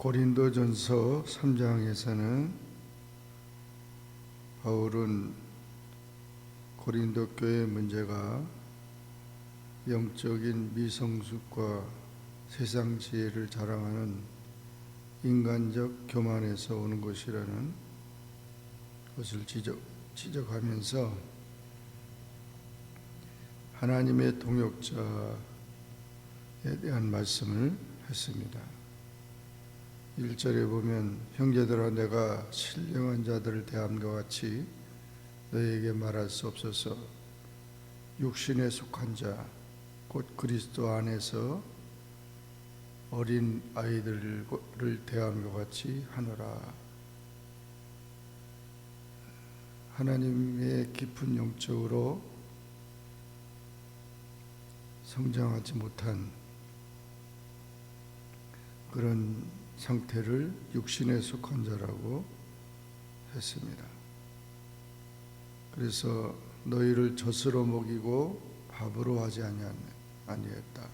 고린도전서 3장에서는 바울은 고린도 교회 문제가 영적인 미성숙과 세상 지혜를 자랑하는 인간적 교만에서 오는 것이라는 것을 지적하면서 하나님의 동역자에 대한 말씀을 했습니다. 1절에 보면 형제들아 내가 신령한 자들을 대함과 같이 너희에게 말할 수 없어서 육신에 속한 자 곧 그리스도 안에서 어린 아이들을 대함과 같이 하노라. 하나님의 깊은 영적으로 성장하지 못한 그런 상태를 육신에 속한 자라고 했습니다. 그래서 너희를 젖으로 먹이고 밥으로 하지 아니했다.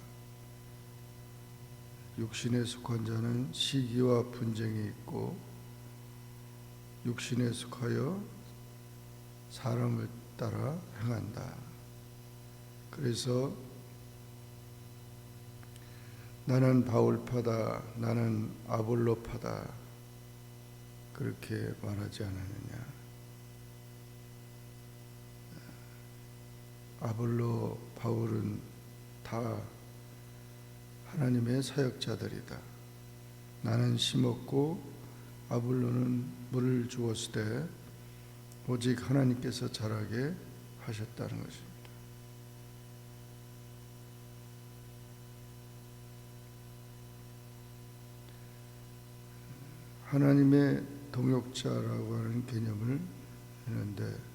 육신에 속한 자는 시기와 분쟁이 있고 육신에 속하여 사람을 따라 행한다. 그래서 나는 바울파다, 나는 아볼로파다 그렇게 말하지 않았느냐. 아볼로, 바울은 다 하나님의 사역자들이다. 나는 심었고 아볼로는 물을 주었을 때 오직 하나님께서 자라게 하셨다는 것입니다. 하나님의 동역자라고 하는 개념을 했는데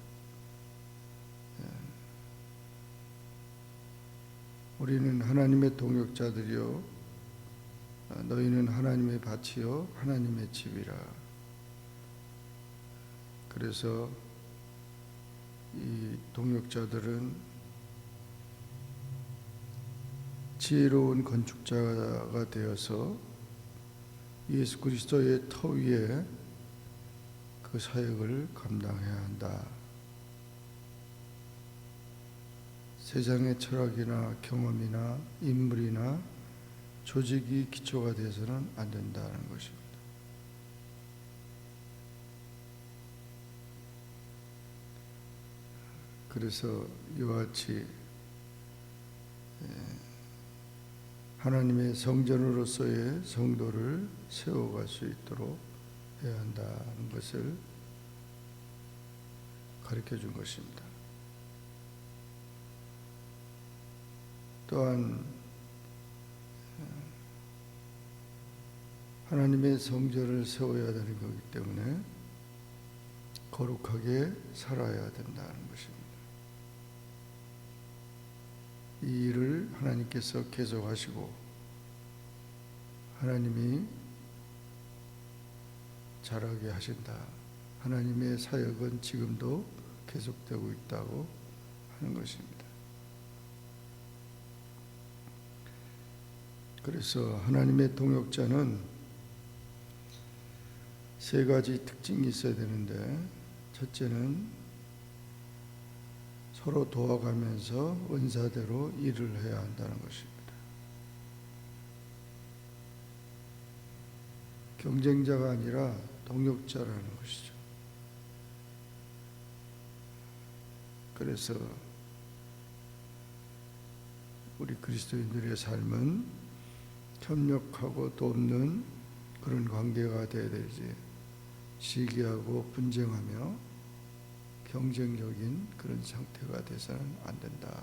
우리는 하나님의 동역자들이요 너희는 하나님의 밭이요 하나님의 집이라. 그래서 이 동역자들은 지혜로운 건축자가 되어서 예수 그리스도의 터 위에 그 사역을 감당해야 한다. 세상의 철학이나 경험이나 인물이나 조직이 기초가 되어서는 안 된다는 것입니다. 그래서 이와 같이 하나님의 성전으로서의 성도를 세워갈 수 있도록 해야 한다는 것을 가르쳐 준 것입니다. 또한 하나님의 성전을 세워야 되는 것이기 때문에 거룩하게 살아야 된다는 것입니다. 이 일을 하나님께서 계속하시고 하나님이 잘하게 하신다. 하나님의 사역은 지금도 계속되고 있다고 하는 것입니다. 그래서 하나님의 동역자는 세 가지 특징이 있어야 되는데 첫째는 서로 도와가면서 은사대로 일을 해야 한다는 것입니다. 경쟁자가 아니라 동역자라는 것이죠. 그래서 우리 그리스도인들의 삶은 협력하고 돕는 그런 관계가 되어야 되지 시기하고 분쟁하며 경쟁적인 그런 상태가 돼서는 안 된다.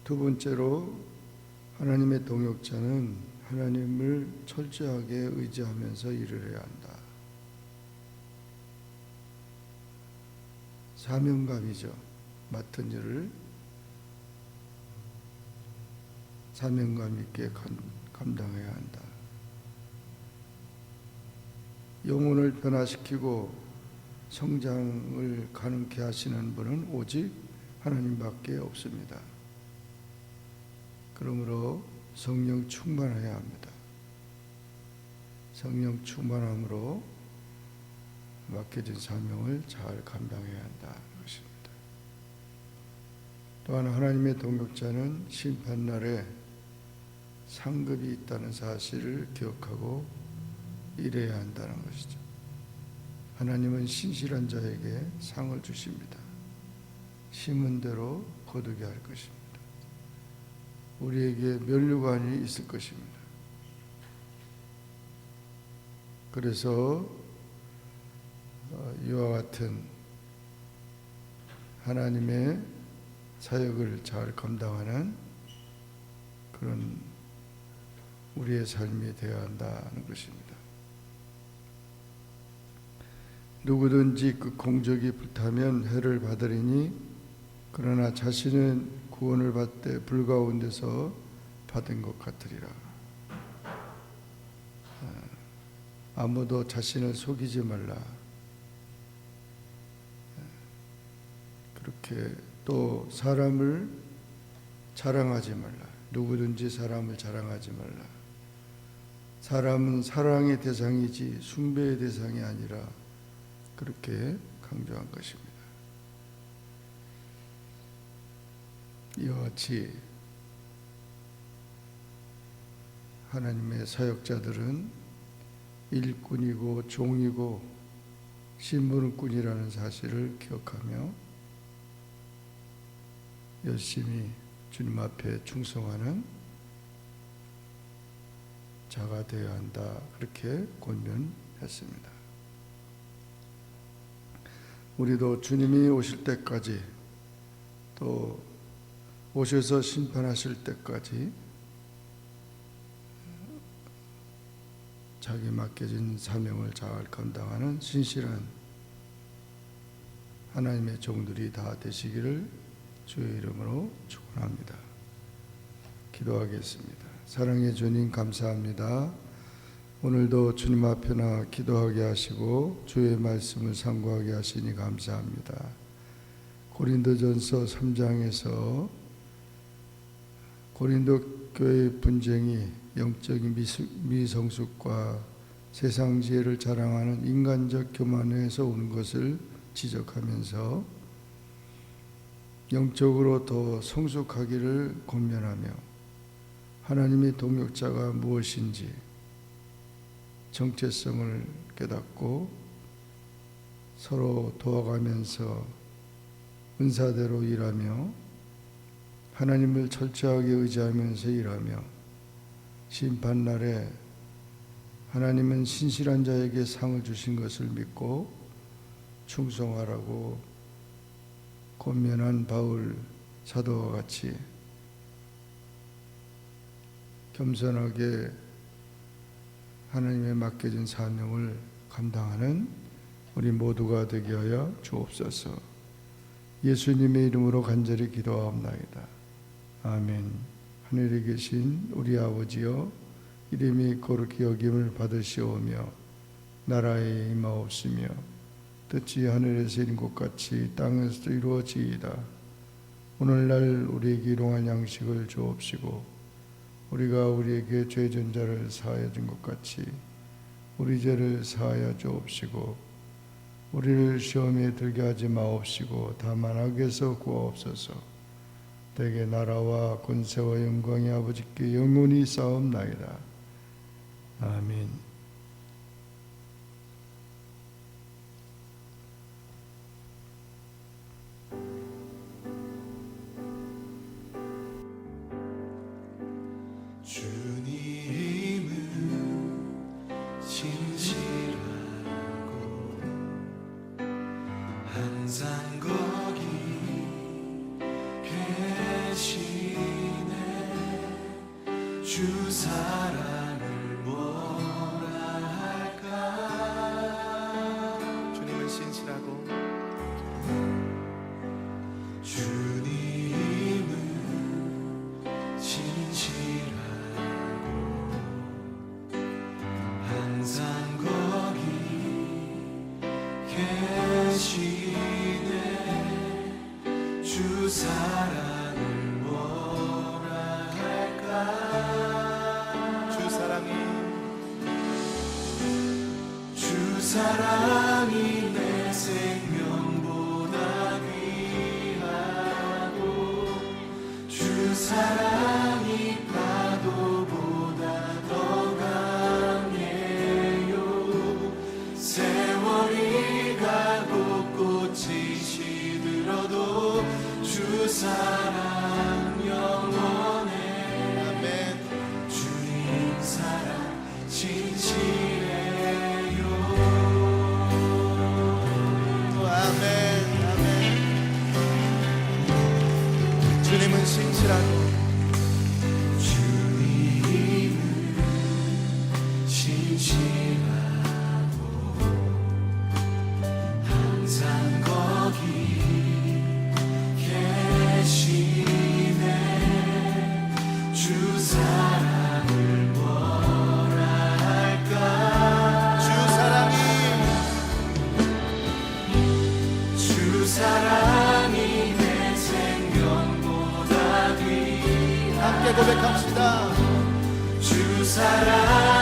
두 번째로 하나님의 동역자는 하나님을 철저하게 의지하면서 일을 해야 한다. 사명감이죠. 맡은 일을 사명감 있게 감당해야 한다. 영혼을 변화시키고 성장을 가능케 하시는 분은 오직 하나님밖에 없습니다. 그러므로 성령 충만해야 합니다. 성령 충만함으로 맡겨진 사명을 잘 감당해야 한다는 것입니다. 또한 하나님의 동역자는 심판날에 상급이 있다는 사실을 기억하고 일해야 한다는 것이죠. 하나님은 신실한 자에게 상을 주십니다. 심은 대로 거두게 할 것입니다. 우리에게 면류관이 있을 것입니다. 그래서 이와 같은 하나님의 사역을 잘 감당하는 그런 우리의 삶이 되어야 한다는 것입니다. 누구든지 그 공적이 불타면 해를 받으리니 그러나 자신은 구원을 받되 불 가운데서 받은 것 같으리라. 아무도 자신을 속이지 말라. 그렇게 또 사람을 자랑하지 말라. 누구든지 사람을 자랑하지 말라. 사람은 사랑의 대상이지 숭배의 대상이 아니라 그렇게 강조한 것입니다. 이와 같이 하나님의 사역자들은 일꾼이고 종이고 신분꾼이라는 사실을 기억하며 열심히 주님 앞에 충성하는 자가 되어야 한다. 그렇게 권면했습니다. 우리도 주님이 오실 때까지 또 오셔서 심판하실 때까지 자기 맡겨진 사명을 잘 감당하는 신실한 하나님의 종들이 다 되시기를 주의 이름으로 축원합니다. 기도하겠습니다. 사랑의 주님 감사합니다. 오늘도 주님 앞에 나 기도하게 하시고 주의 말씀을 상고하게 하시니 감사합니다. 고린도전서 3장에서 고린도 교회의 분쟁이 영적인 미성숙과 세상 지혜를 자랑하는 인간적 교만에서 온 것을 지적하면서 영적으로 더 성숙하기를 권면하며 하나님의 동역자가 무엇인지 정체성을 깨닫고 서로 도와가면서 은사대로 일하며 하나님을 철저하게 의지하면서 일하며 심판날에 하나님은 신실한 자에게 상을 주신 것을 믿고 충성하라고 권면한 바울 사도와 같이 겸손하게 하나님의 맡겨진 사명을 감당하는 우리 모두가 되게 하여 주옵소서. 예수님의 이름으로 간절히 기도하옵나이다. 아멘. 하늘에 계신 우리 아버지여, 이름이 거룩히 여김을 받으시오며 나라에 임하옵시며 뜻이 하늘에서 이룬 것 같이 땅에서도 이루어지이다. 오늘날 우리에게 일용할 양식을 주옵시고 우리가 우리에게 죄진 자를 사하여 준 것 같이 우리 죄를 사하여 주옵시고 우리를 시험에 들게 하지 마옵시고 다만 악에서 구하옵소서. 대개 나라와 권세와 영광이 아버지께 영원히 싸움나이다. 아멘. 항상 거기 계시네. 주 사랑을 뭐라 할까. 주님은 신실하고 주님은 신실하고 항상 거기 계시네. 주 사랑을 뭐라 할까. 사랑이 내 생명보다 귀하고 주 사랑이 파도보다 더 강해요. 세월이 가고 꽃이 시들어도 주 사랑 영원해. 아멘. 주님 사랑 진실해요. 아멘. 아멘. 주님은 신실하고 주님은 신실하고 항상 거기 계시네. 주 사랑을 뭐라 할까. 주 사랑이 내 생명보다 귀한. 함께 고백합시다. 주 사랑